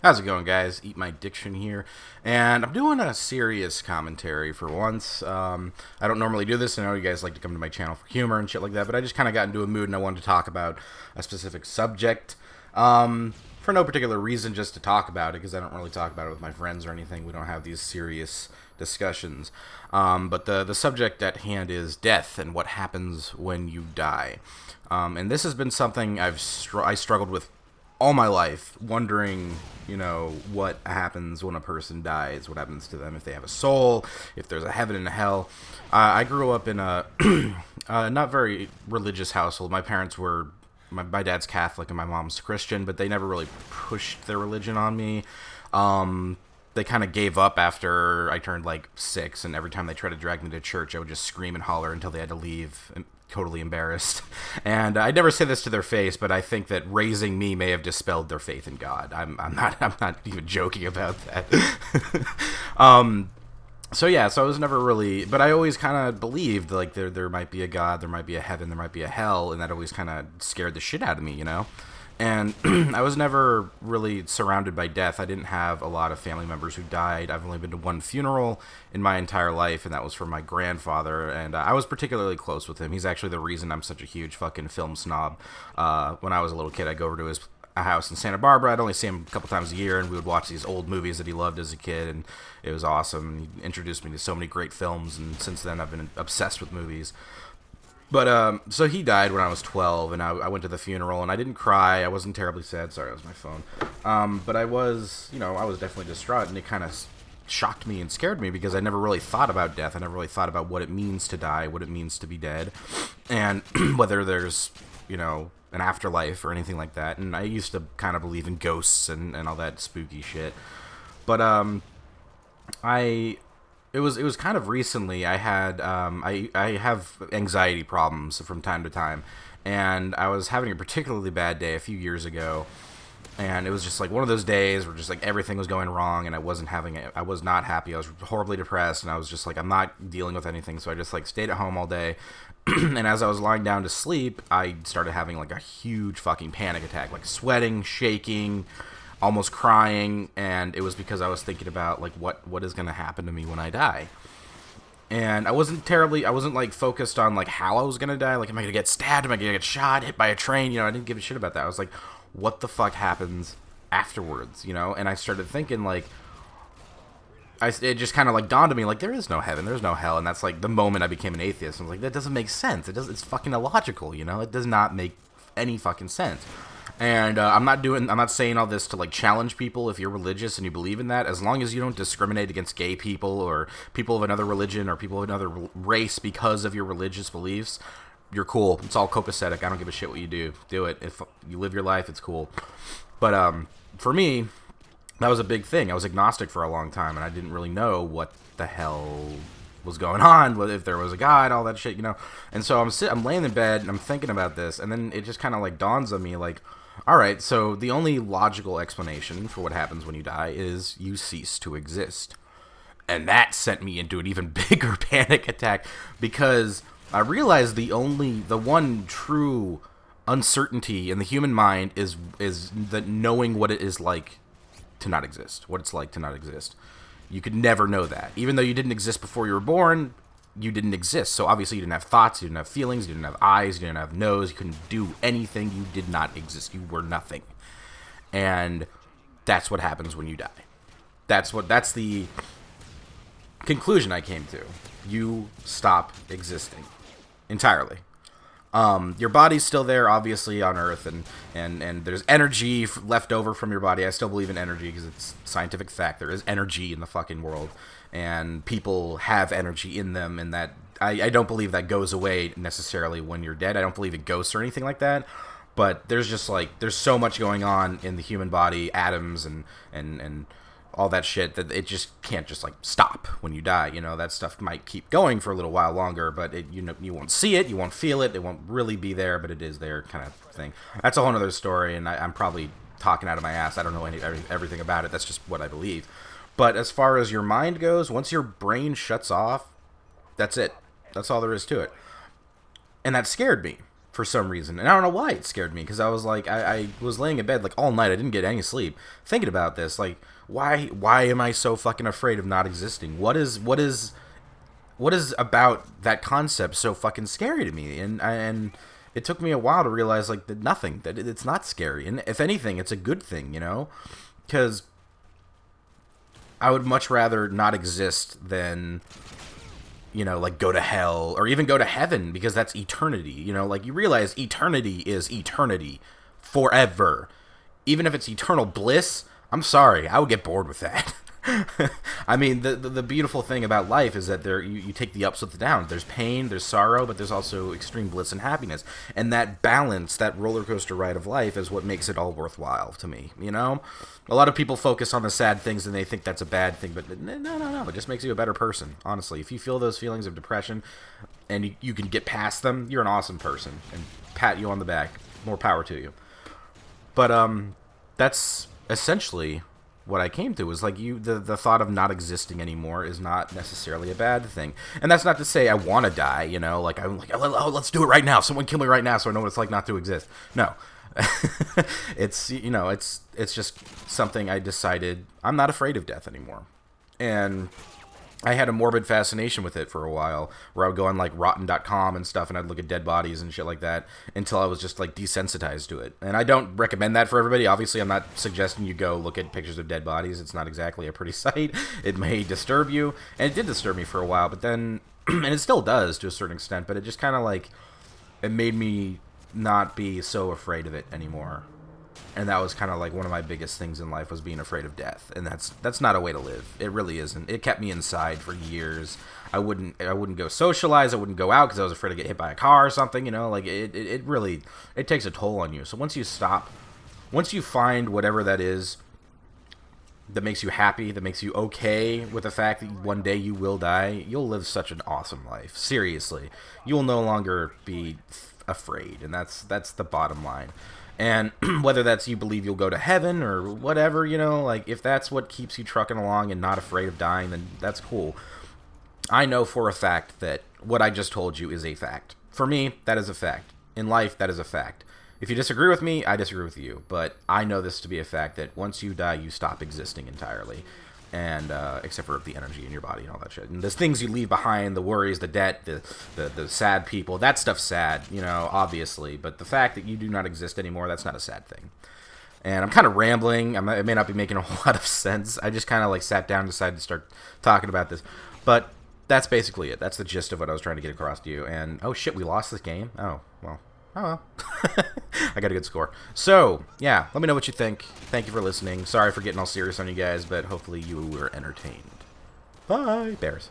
How's it going, guys? Eat My Diction here, and I'm doing a serious commentary for once. I don't normally do this. I know you guys like to come to my channel for humor and shit like that, but I just kind of got into a mood and I wanted to talk about a specific subject. For no particular reason, just to talk about it, because I don't really talk about it with my friends or anything. We don't have these serious discussions. But the subject at hand is death and what happens when you die. And this has been something I struggled with all my life, wondering, what happens when a person dies, what happens to them, if they have a soul, if there's a heaven and a hell. I grew up in a not very religious household. My parents were, my dad's Catholic and my mom's Christian, but they never really pushed their religion on me. They kind of gave up after I turned like 6, and every time they tried to drag me to church, I would just scream and holler until they had to leave, totally embarrassed. And I'd never say this to their face, but I think that raising me may have dispelled their faith in God. I'm not even joking about that. So I was never really, but I always kind of believed like there might be a God, there might be a heaven, there might be a hell, and that always kind of scared the shit out of me. And I was never really surrounded by death. I didn't have a lot of family members who died. I've only been to one funeral in my entire life, and that was for my grandfather. And I was particularly close with him. He's actually the reason I'm such a huge fucking film snob. When I was a little kid, I'd go over to his house in Santa Barbara. I'd only see him a couple times a year, and we would watch these old movies that he loved as a kid, and it was awesome. He introduced me to so many great films, and since then I've been obsessed with movies. But so he died when I was 12, and I went to the funeral, and I didn't cry. I wasn't terribly sad. Sorry, that was my phone. But I was, I was definitely distraught, and it kind of shocked me and scared me because I never really thought about death. I never really thought about what it means to die, what it means to be dead, and whether there's, an afterlife or anything like that. And I used to kind of believe in ghosts and all that spooky shit. But I it was kind of recently. I had I have anxiety problems from time to time, and I was having a particularly bad day a few years ago, and it was just like one of those days where just like everything was going wrong, and I wasn't having it. I was not happy. I was horribly depressed, and I was just like, I'm not dealing with anything. So I just like stayed at home all day. And as I was lying down to sleep, I started having like a huge fucking panic attack, like sweating, shaking, almost crying, and it was because I was thinking about like what is going to happen to me when I die. And I wasn't like focused on like how I was going to die, like am I going to get stabbed, am I going to get shot, hit by a train, I didn't give a shit about that. I was like, what the fuck happens afterwards, and I started thinking like it just kind of like dawned on me like there is no heaven, there's no hell, and that's like the moment I became an atheist. I was like, that doesn't make sense. It's fucking illogical, it does not make any fucking sense. And I'm not saying all this to like challenge people. If you're religious and you believe in that, as long as you don't discriminate against gay people or people of another religion or people of another race because of your religious beliefs, you're cool. It's all copacetic. I don't give a shit what you do it. If you live your life, it's cool. But for me, that was a big thing. I was agnostic for a long time, and I didn't really know what the hell was going on, if there was a God, all that shit, And so I'm laying in bed, and I'm thinking about this, and then it just kind of, like, dawns on me, like, all right, so the only logical explanation for what happens when you die is you cease to exist. And that sent me into an even bigger panic attack, because I realized the one true uncertainty in the human mind is that knowing what it is like to not exist, what it's like to not exist. You could never know that. Even though you didn't exist before you were born, you didn't exist. So obviously you didn't have thoughts, you didn't have feelings, you didn't have eyes, you didn't have nose, you couldn't do anything, you did not exist. You were nothing. And that's what happens when you die. That's the conclusion I came to. You stop existing entirely. Your body's still there, obviously, on Earth, and there's energy left over from your body. I still believe in energy because it's scientific fact. There is energy in the fucking world, and people have energy in them, and that I don't believe that goes away necessarily when you're dead. I don't believe in ghosts or anything like that, but there's just like there's so much going on in the human body, atoms and all that shit, that it just can't just like stop when you die. That stuff might keep going for a little while longer, but you won't see it, you won't feel it, it won't really be there, but it is there, kind of thing. That's a whole other story, and I'm probably talking out of my ass. I don't know everything about it. That's just what I believe. But as far as your mind goes, once your brain shuts off, that's it. That's all there is to it. And that scared me for some reason. And I don't know why it scared me, because I was like, I was laying in bed like all night. I didn't get any sleep thinking about this. Like, why am I so fucking afraid of not existing? What is about that concept so fucking scary to me? And it took me a while to realize, like, that it's not scary. And if anything, it's a good thing, you know? Because I would much rather not exist than, you know, like, go to hell or even go to heaven, because that's eternity. You know, like, you realize eternity is eternity forever. Even if it's eternal bliss, I'm sorry, I would get bored with that. I mean, the beautiful thing about life is that you take the ups with the downs. There's pain, there's sorrow, but there's also extreme bliss and happiness. And that balance, that roller coaster ride of life, is what makes it all worthwhile to me, you know? A lot of people focus on the sad things and they think that's a bad thing, but no. It just makes you a better person, honestly. If you feel those feelings of depression and you can get past them, you're an awesome person. And pat you on the back. More power to you. But that's essentially what I came to, was like, the thought of not existing anymore is not necessarily a bad thing. And that's not to say I want to die, you know, like, I'm like, oh, let's do it right now. Someone kill me right now so I know what it's like not to exist. No. It's, you know, it's just something I decided I'm not afraid of death anymore. And I had a morbid fascination with it for a while, where I would go on, like, rotten.com and stuff, and I'd look at dead bodies and shit like that, until I was just, like, desensitized to it. And I don't recommend that for everybody. Obviously, I'm not suggesting you go look at pictures of dead bodies. It's not exactly a pretty sight. It may disturb you, and it did disturb me for a while, but then, and it still does to a certain extent, but it just kind of, like, it made me not be so afraid of it anymore. And that was kind of like one of my biggest things in life, was being afraid of death. And that's not a way to live. It really isn't. It kept me inside for years. I wouldn't go socialize. I wouldn't go out because I was afraid to get hit by a car or something, you know? Like, it really, it takes a toll on you. So once you find whatever that is that makes you happy, that makes you okay with the fact that one day you will die, you'll live such an awesome life. Seriously. You will no longer be afraid. And that's the bottom line. And whether that's you believe you'll go to heaven or whatever, you know, like, if that's what keeps you trucking along and not afraid of dying, then that's cool. I know for a fact that what I just told you is a fact. For me, that is a fact. In life, that is a fact. If you disagree with me, I disagree with you. But I know this to be a fact, that once you die, you stop existing entirely. And except for the energy in your body and all that shit. And the things you leave behind, the worries, the debt, the sad people, that stuff's sad, you know, obviously. But the fact that you do not exist anymore, that's not a sad thing. And I'm kind of rambling. It may not be making a whole lot of sense. I just kind of, like, sat down and decided to start talking about this. But that's basically it. That's the gist of what I was trying to get across to you. And, oh shit, we lost this game? Oh, well. Oh, well. I got a good score. So, yeah, let me know what you think. Thank you for listening. Sorry for getting all serious on you guys, but hopefully you were entertained. Bye, bears.